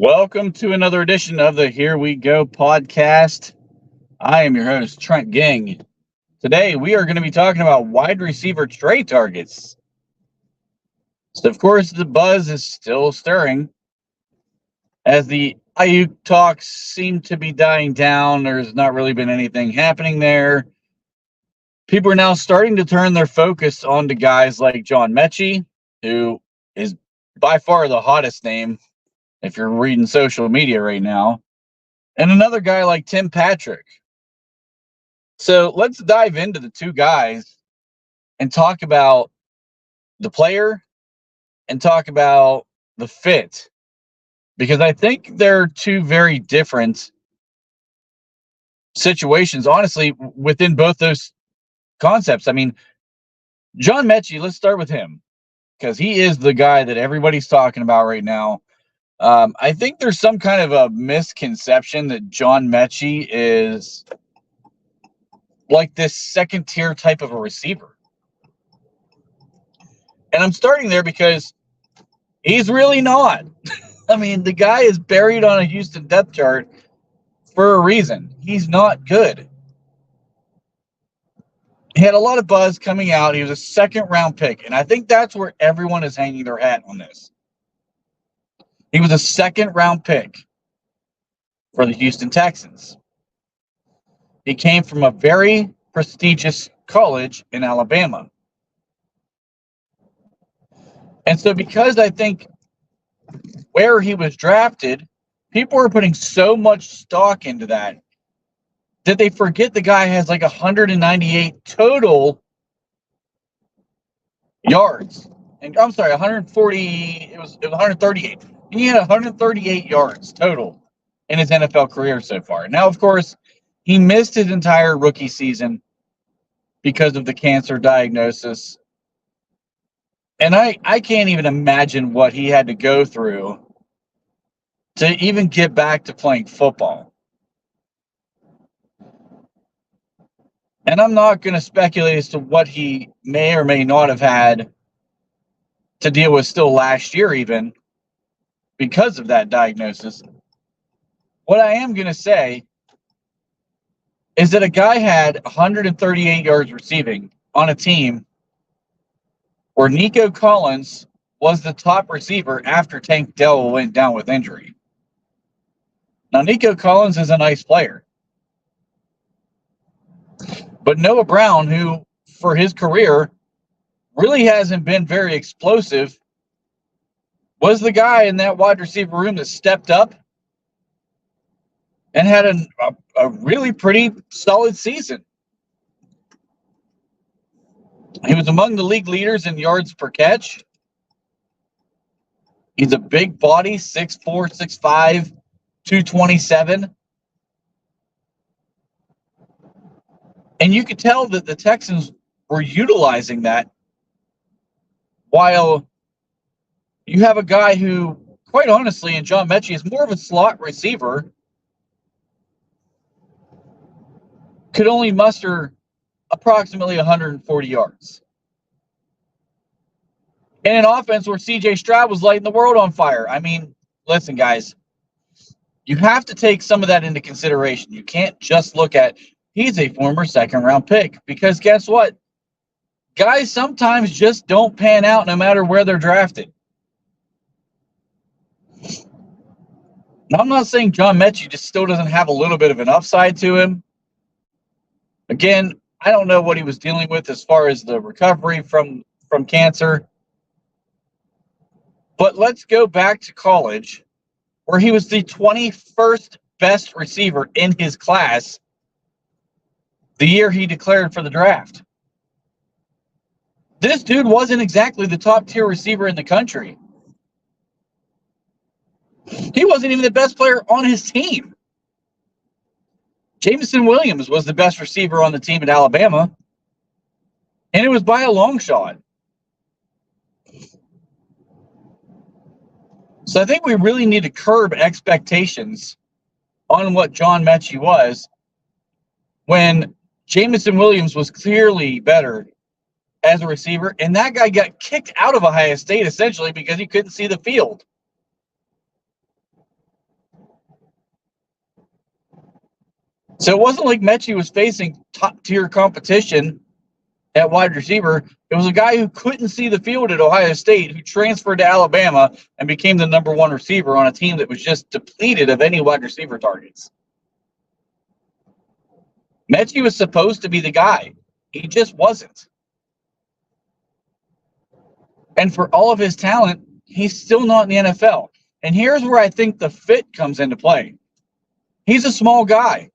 Welcome to another edition of the Here We Go podcast. I am your host, Trent Ging. Today, we are going to be talking about wide receiver trade targets. So, of course, the buzz is still stirring as the Aiyuk talks seem to be dying down. There's not really been anything happening there. People are now starting to turn their focus on to guys like John Metchie, who is by far the hottest name if you're reading social media right now, and another guy like Tim Patrick. So let's dive into the two guys and talk about the player and talk about the fit, because I think they're two very different situations, honestly, within both those concepts. I mean, John Metchie, let's start with him because he is the guy that everybody's talking about right now. I think there's some kind of a misconception that John Metchie is like this second tier type of a receiver. And I'm starting there because he's really not. I mean, the guy is buried on a Houston depth chart for a reason. He's not good. He had a lot of buzz coming out. He was a second round pick. And I think that's where everyone is hanging their hat on this. He was a second round pick for the Houston Texans. He came from a very prestigious college in Alabama. And so because I think where he was drafted, people are putting so much stock into that they forget the guy has like 198 total yards. And I'm sorry, 140, it was 138. He had 138 yards total in his NFL career so far. Now, of course, he missed his entire rookie season because of the cancer diagnosis. And I can't even imagine what he had to go through to even get back to playing football. And I'm not going to speculate as to what he may or may not have had to deal with still last year even because of that diagnosis. What I am going to say is that a guy had 138 yards receiving on a team where Nico Collins was the top receiver after Tank Dell went down with injury. Now, Nico Collins is a nice player. But Noah Brown, who for his career really hasn't been very explosive, was the guy in that wide receiver room that stepped up and had a really pretty solid season. He was among the league leaders in yards per catch. He's a big body, 6'4", 6'5", 227. And you could tell that the Texans were utilizing that while you have a guy who, quite honestly, in John Metchie, is more of a slot receiver, could only muster approximately 140 yards. In an offense where C.J. Stroud was lighting the world on fire. I mean, listen, guys, you have to take some of that into consideration. You can't just look at, he's a former second-round pick, because guess what? Guys sometimes just don't pan out no matter where they're drafted. Now, I'm not saying John Metchie just still doesn't have a little bit of an upside to him. Again, I don't know what he was dealing with as far as the recovery from cancer. But let's go back to college, where he was the 21st best receiver in his class the year he declared for the draft. This dude wasn't exactly the top-tier receiver in the country. He wasn't even the best player on his team. Jameson Williams was the best receiver on the team at Alabama, and it was by a long shot. So I think we really need to curb expectations on what John Metchie was when Jameson Williams was clearly better as a receiver, and that guy got kicked out of Ohio State essentially because he couldn't see the field. So it wasn't like Metchie was facing top-tier competition at wide receiver. It was a guy who couldn't see the field at Ohio State, who transferred to Alabama and became the number one receiver on a team that was just depleted of any wide receiver targets. Metchie was supposed to be the guy. He just wasn't. And for all of his talent, he's still not in the NFL. And here's where I think the fit comes into play. He's a small guy.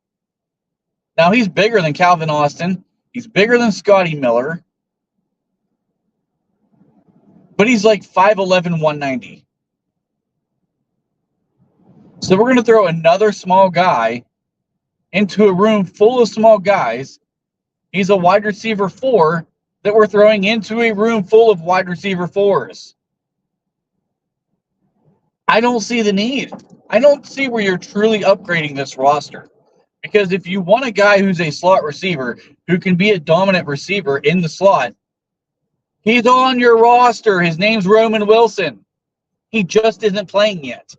Now, he's bigger than Calvin Austin. He's bigger than Scotty Miller. But he's like 5'11", 190. So we're going to throw another small guy into a room full of small guys. He's a wide receiver 4 that we're throwing into a room full of wide receiver 4s. I don't see the need. I don't see where you're truly upgrading this roster. Because if you want a guy who's a slot receiver, who can be a dominant receiver in the slot, he's on your roster. His name's Roman Wilson. He just isn't playing yet.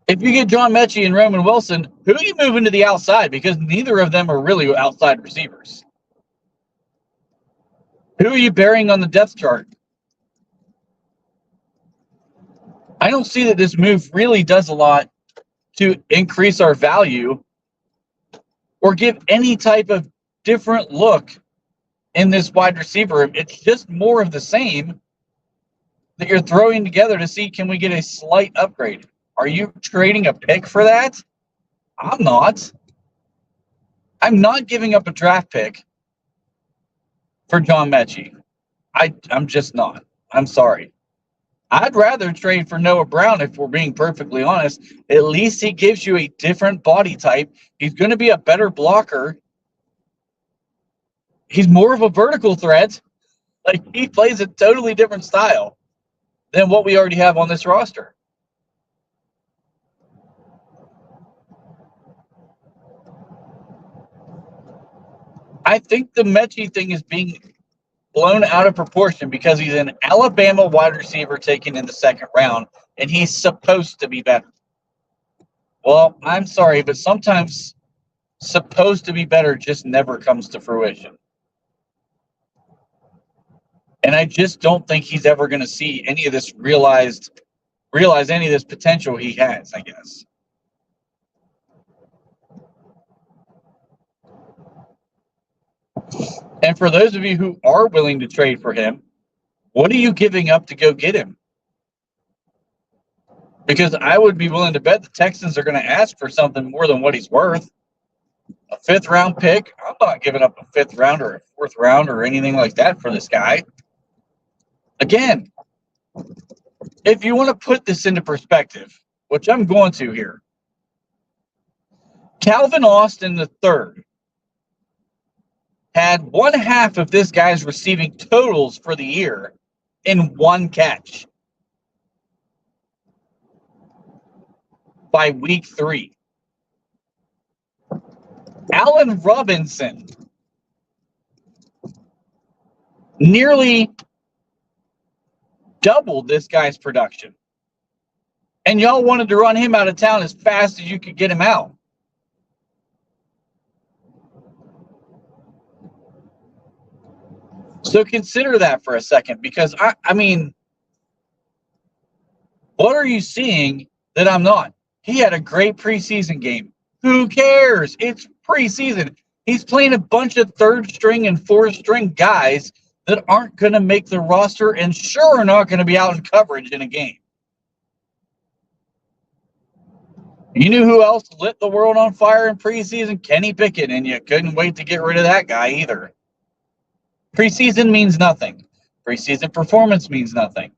If you get John Metchie and Roman Wilson, who are you moving to the outside? Because neither of them are really outside receivers. Who are you burying on the depth chart? I don't see that this move really does a lot to increase our value or give any type of different look in this wide receiver. It's just more of the same that you're throwing together to see, can we get a slight upgrade? Are you trading a pick for that? I'm not. I'm not giving up a draft pick for John Metchie. I'm just not. I'm sorry. I'd rather trade for Noah Brown, if we're being perfectly honest. At least he gives you a different body type. He's going to be a better blocker. He's more of a vertical threat. Like, he plays a totally different style than what we already have on this roster. I think the Metchie thing is being blown out of proportion because he's an Alabama wide receiver taken in the second round, and he's supposed to be better. Well, I'm sorry, but sometimes supposed to be better just never comes to fruition. And I just don't think he's ever going to see any of this realize any of this potential he has, I guess. And for those of you who are willing to trade for him, what are you giving up to go get him? Because I would be willing to bet the Texans are going to ask for something more than what he's worth. A 5th round pick? I'm not giving up a 5th round or a 4th round or anything like that for this guy. Again, if you want to put this into perspective, which I'm going to here, Calvin Austin III had 1/2 of this guy's receiving totals for the year in one catch by week 3. Allen Robinson nearly doubled this guy's production. And y'all wanted to run him out of town as fast as you could get him out. So consider that for a second, because I mean, what are you seeing that I'm not? He had a great preseason game. Who cares? It's preseason. He's playing a bunch of 3rd string and 4th string guys that aren't going to make the roster and sure are not going to be out in coverage in a game. You knew who else lit the world on fire in preseason? Kenny Pickett, and you couldn't wait to get rid of that guy either. Preseason means nothing. Preseason performance means nothing.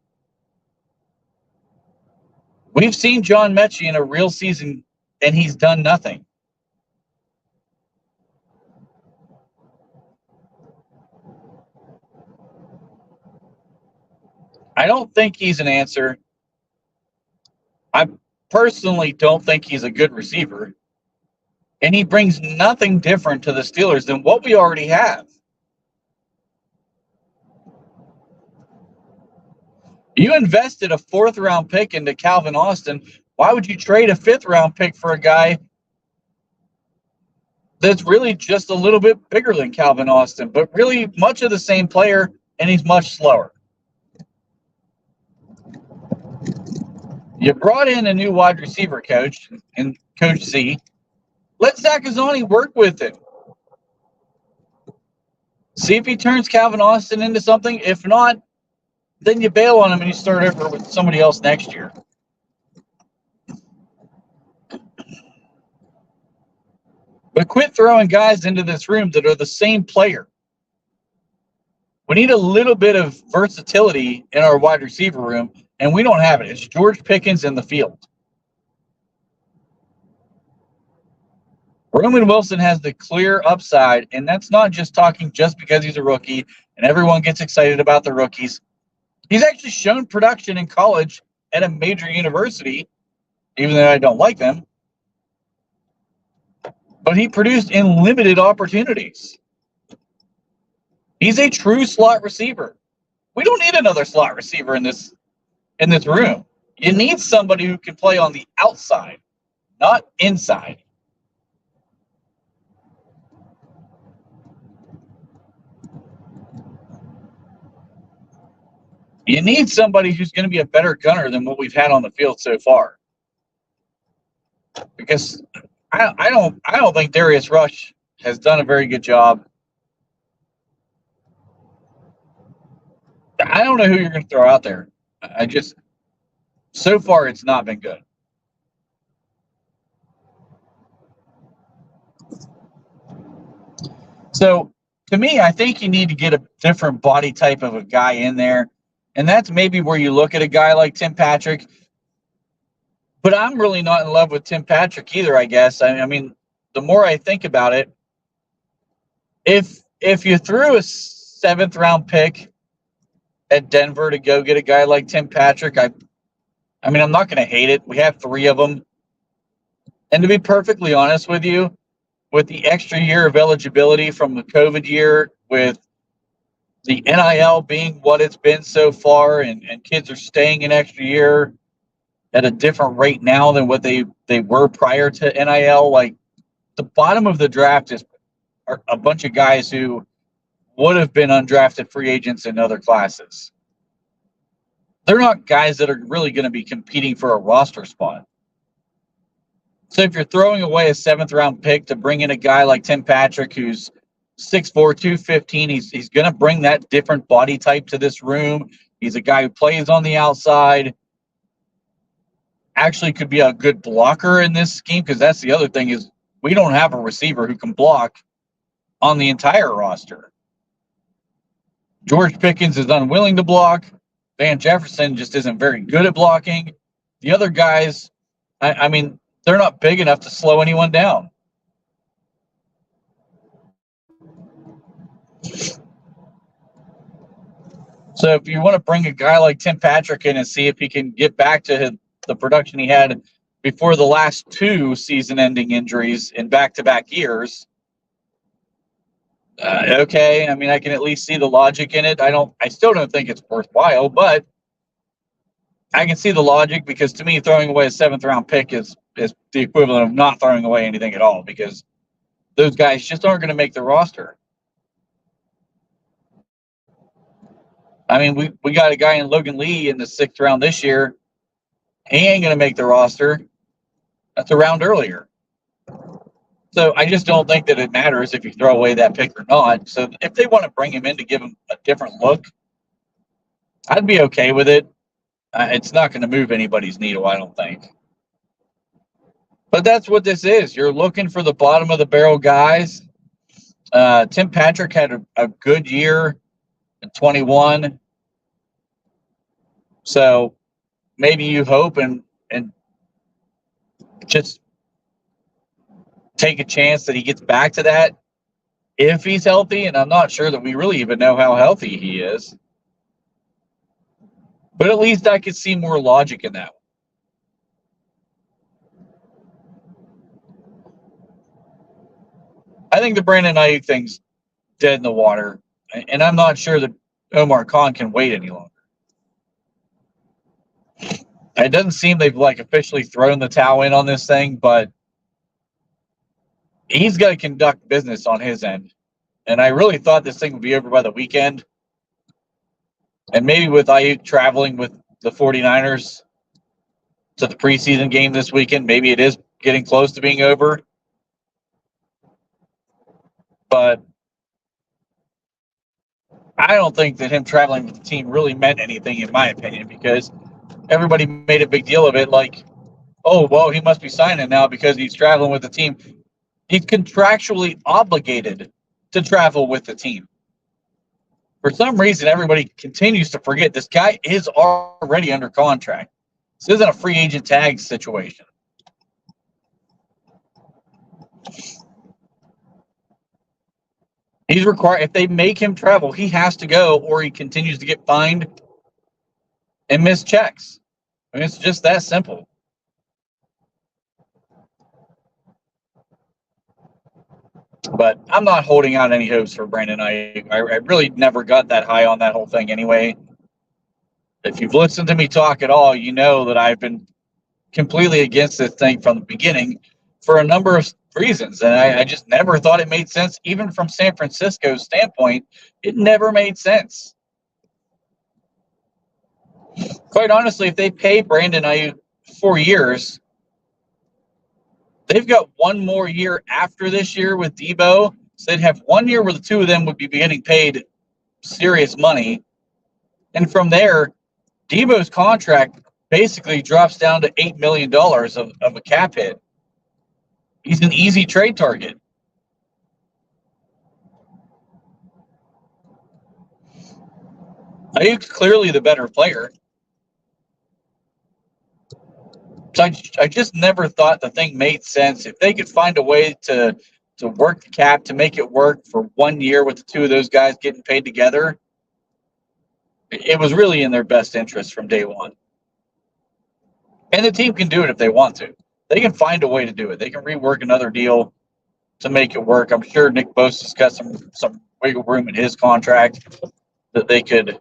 We've seen John Metchie in a real season, and he's done nothing. I don't think he's an answer. I personally don't think he's a good receiver. And he brings nothing different to the Steelers than what we already have. You invested a 4th round pick into Calvin Austin. Why would you trade a 5th-round pick for a guy that's really just a little bit bigger than Calvin Austin, but really much of the same player, and he's much slower? You brought in a new wide receiver coach, and Coach Z. Let Zach Azzani work with him. See if he turns Calvin Austin into something. If not, then you bail on him and you start over with somebody else next year. But quit throwing guys into this room that are the same player. We need a little bit of versatility in our wide receiver room, and we don't have it. It's George Pickens in the field. Roman Wilson has the clear upside, and that's not just talking just because he's a rookie and everyone gets excited about the rookies. He's actually shown production in college at a major university, even though I don't like them. But he produced in limited opportunities. He's a true slot receiver. We don't need another slot receiver in this room. You need somebody who can play on the outside, not inside. You need somebody who's going to be a better gunner than what we've had on the field so far. Because I don't think Darius Rush has done a very good job. I don't know who you're going to throw out there. So far it's not been good. So to me, I think you need to get a different body type of a guy in there. And that's maybe where you look at a guy like Tim Patrick. But I'm really not in love with Tim Patrick either, I guess. I mean, the more I think about it, if you threw a 7th-round pick at Denver to go get a guy like Tim Patrick, I mean, I'm not going to hate it. We have 3 of them. And to be perfectly honest with you, with the extra year of eligibility from the COVID year, with the NIL being what it's been so far, and kids are staying an extra year at a different rate now than what they were prior to NIL. Like, the bottom of the draft are a bunch of guys who would have been undrafted free agents in other classes. They're not guys that are really going to be competing for a roster spot. So if you're throwing away a 7th-round pick to bring in a guy like Tim Patrick, who's 6'4", 215, he's going to bring that different body type to this room. He's a guy who plays on the outside. Actually could be a good blocker in this scheme, because that's the other thing, is we don't have a receiver who can block on the entire roster. George Pickens is unwilling to block. Van Jefferson just isn't very good at blocking. The other guys, I mean, they're not big enough to slow anyone down. So if you want to bring a guy like Tim Patrick in and see if he can get back to the production he had before the last 2 season-ending injuries in back-to-back years, okay. I mean, I can at least see the logic in it. I still don't think it's worthwhile, but I can see the logic, because to me, throwing away a 7th-round pick is the equivalent of not throwing away anything at all, because those guys just aren't going to make the roster. I mean, we got a guy in Logan Lee in the 6th round this year. He ain't going to make the roster. That's a round earlier. So I just don't think that it matters if you throw away that pick or not. So if they want to bring him in to give him a different look, I'd be okay with it. It's not going to move anybody's needle, I don't think. But that's what this is. You're looking for the bottom of the barrel guys. Tim Patrick had a good year in 21. So maybe you hope and just take a chance that he gets back to that if he's healthy. And I'm not sure that we really even know how healthy he is. But at least I could see more logic in that one. I think the Brandon Aiyuk thing's dead in the water. And I'm not sure that Omar Khan can wait any longer. It doesn't seem they've officially thrown the towel in on this thing, but he's got to conduct business on his end. And I really thought this thing would be over by the weekend. And maybe with Aiyuk traveling with the 49ers to the preseason game this weekend, maybe it is getting close to being over. But I don't think that him traveling with the team really meant anything, in my opinion, because everybody made a big deal of it. Like, oh, well, he must be signing now because he's traveling with the team. He's contractually obligated to travel with the team. For some reason, everybody continues to forget this guy is already under contract. This isn't a free agent tag situation. He's required, if they make him travel, he has to go, or he continues to get fined and miss checks. I mean, it's just that simple. But I'm not holding out any hopes for Brandon Aiyuk. I really never got that high on that whole thing anyway. If you've listened to me talk at all, you know that I've been completely against this thing from the beginning for a number of reasons. And I just never thought it made sense. Even from San Francisco's standpoint, it never made sense. Quite honestly, if they pay Brandon Aiyuk 4 years, they've got one more year after this year with Debo. So they'd have 1 year where the two of them would be getting paid serious money. And from there, Debo's contract basically drops down to $8 million of a cap hit. He's an easy trade target. Aiyuk's clearly the better player. So I just never thought the thing made sense. If they could find a way to work the cap, to make it work for 1 year with the two of those guys getting paid together, it was really in their best interest from day one. And the team can do it if they want to. They can find a way to do it. They can rework another deal to make it work. I'm sure Nick Bosa's got some wiggle room in his contract that they could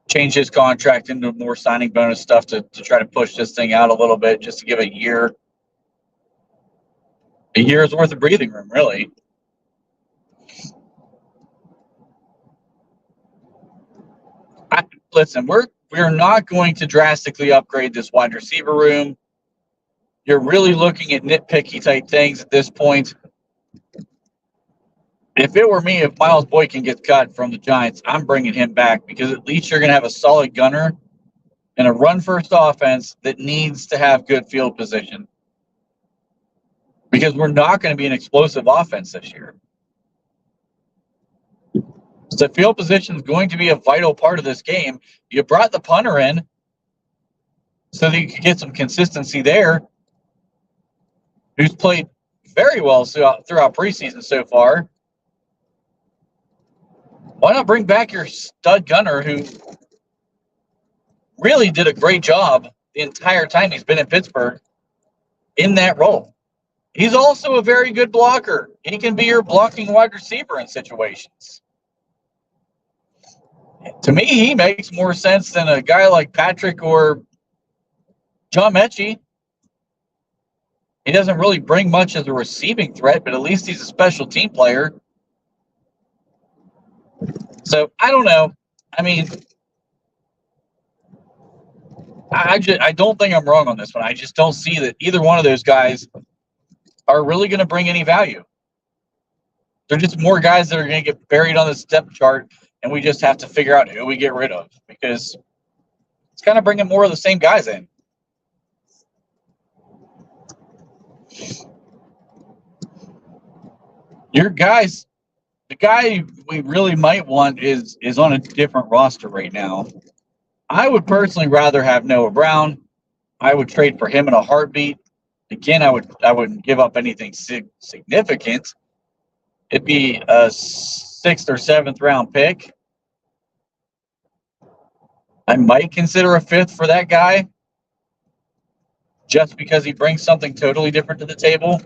change his contract into more signing bonus stuff to try to push this thing out a little bit, just to give a year's worth of breathing room, really. Listen, we're not going to drastically upgrade this wide receiver room. You're really looking at nitpicky type things at this point. If it were me, if Miles Boykin gets cut from the Giants, I'm bringing him back, because at least you're going to have a solid gunner and a run-first offense that needs to have good field position, because we're not going to be an explosive offense this year. So field position is going to be a vital part of this game. You brought the punter in so that you could get some consistency there, who's played very well throughout preseason so far. Why not bring back your stud gunner, who really did a great job the entire time he's been in Pittsburgh in that role? He's also a very good blocker. He can be your blocking wide receiver in situations. To me, he makes more sense than a guy like Patrick or John Metchie. He doesn't really bring much as a receiving threat, but at least he's a special team player. So I don't know. I mean, I don't think I'm wrong on this one. I just don't see that either one of those guys are really going to bring any value. They're just more guys that are going to get buried on the depth chart, and we just have to figure out who we get rid of, because it's kind of bringing more of the same guys in. Your guys, the guy we really might want is on a different roster right now. I would personally rather have Noah Brown. I would trade for him in a heartbeat. Again, I wouldn't give up anything significant. It'd be a 6th or 7th round pick. I might consider a 5th for that guy, just because he brings something totally different to the table.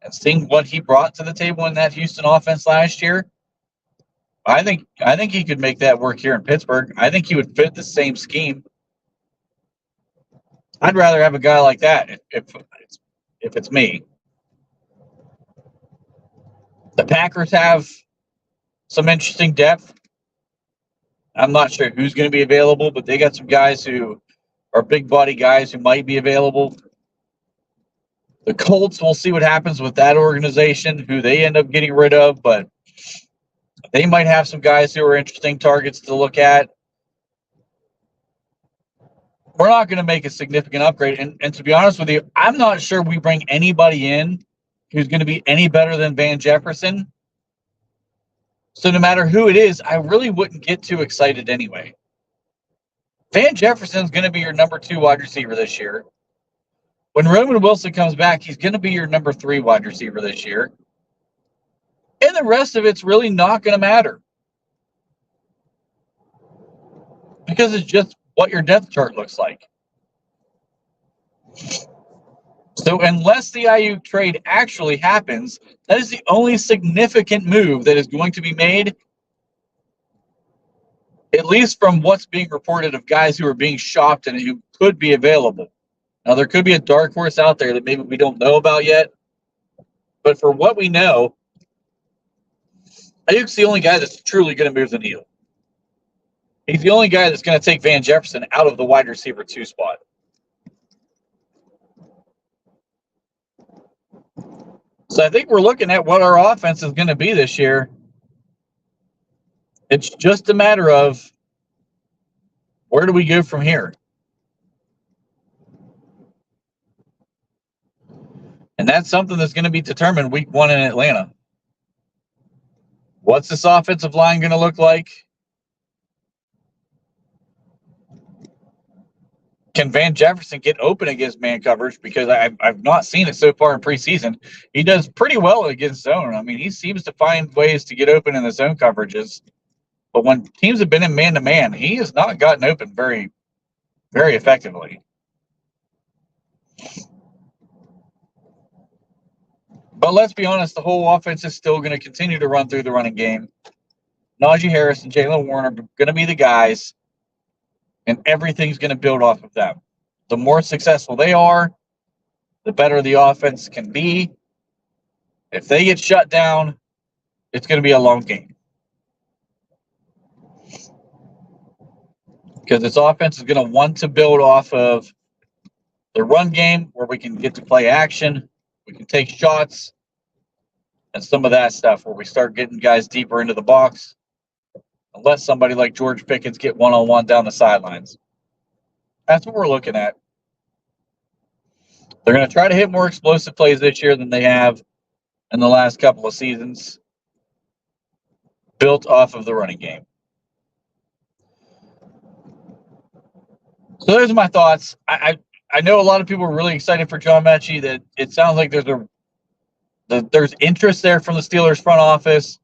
And seeing what he brought to the table in that Houston offense last year, I think he could make that work here in Pittsburgh. I think he would fit the same scheme. I'd rather have a guy like that if it's me. The Packers have some interesting depth. I'm not sure who's going to be available, but they got some guys who are big body guys who might be available. The Colts, we'll see what happens with that organization, who they end up getting rid of, but they might have some guys who are interesting targets to look at. We're not going to make a significant upgrade. And to be honest with you, I'm not sure we bring anybody in who's going to be any better than Van Jefferson. So no matter who it is, I really wouldn't get too excited anyway. Van Jefferson's going to be your number 2 wide receiver this year. When Roman Wilson comes back, he's going to be your number 3 wide receiver this year. And the rest of it's really not going to matter. Because it's just what your depth chart looks like. So unless the Aiyuk trade actually happens, that is the only significant move that is going to be made, at least from what's being reported of guys who are being shopped and who could be available. Now, there could be a dark horse out there that maybe we don't know about yet, but for what we know, Aiyuk's the only guy that's truly going to move the needle. He's the only guy that's going to take Van Jefferson out of the wide receiver 2 spot. So I think we're looking at what our offense is going to be this year. It's just a matter of where do we go from here? And that's something that's going to be determined week 1 in Atlanta. What's this offensive line going to look like? Can Van Jefferson get open against man coverage? Because I've not seen it so far in preseason. He does pretty well against zone. I mean, he seems to find ways to get open in the zone coverages. But when teams have been in man-to-man, he has not gotten open very, very effectively. But let's be honest, the whole offense is still going to continue to run through the running game. Najee Harris and Jalen Warren are going to be the guys, and everything's going to build off of them. The more successful they are, the better the offense can be. If they get shut down, it's going to be a long game. Because this offense is going to want to build off of the run game where we can get to play action, we can take shots, and some of that stuff where we start getting guys deeper into the box and let somebody like George Pickens get one-on-one down the sidelines. That's what we're looking at. They're going to try to hit more explosive plays this year than they have in the last couple of seasons, built off of the running game. So those are my thoughts. I know a lot of people are really excited for John Metchie. That it sounds like there's interest there from the Steelers front office.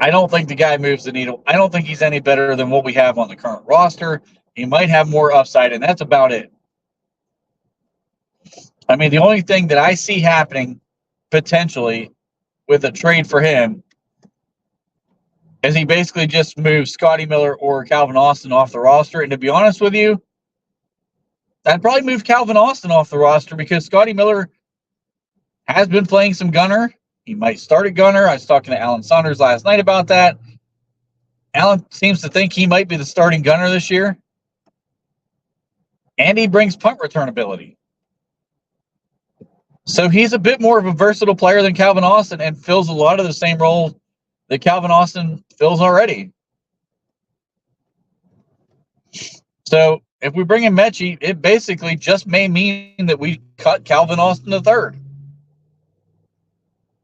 I don't think the guy moves the needle. I don't think he's any better than what we have on the current roster. He might have more upside, and that's about it. I mean, the only thing that I see happening potentially with a trade for him is he basically just moves Scotty Miller or Calvin Austin off the roster. And to be honest with you, I'd probably move Calvin Austin off the roster because Scotty Miller has been playing some gunner. He might start at gunner. I was talking to Alan Saunders last night about that. Alan seems to think he might be the starting gunner this year. And he brings punt return ability. So he's a bit more of a versatile player than Calvin Austin and fills a lot of the same role that Calvin Austin fills already. So if we bring in Metchie, it basically just may mean that we cut Calvin Austin the third.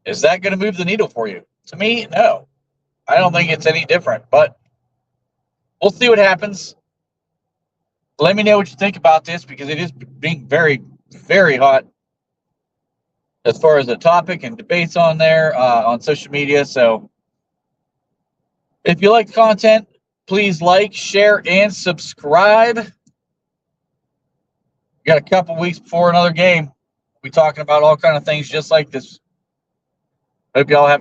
Is that going to move the needle for you? To me, no. I don't think it's any different, but we'll see what happens. Let me know what you think about this because it is being very, very hot as far as the topic and debates on there on social media. So if you like the content, please like, share, and subscribe. We got a couple weeks before another game. We'll be talking about all kind of things just like this. Hope y'all have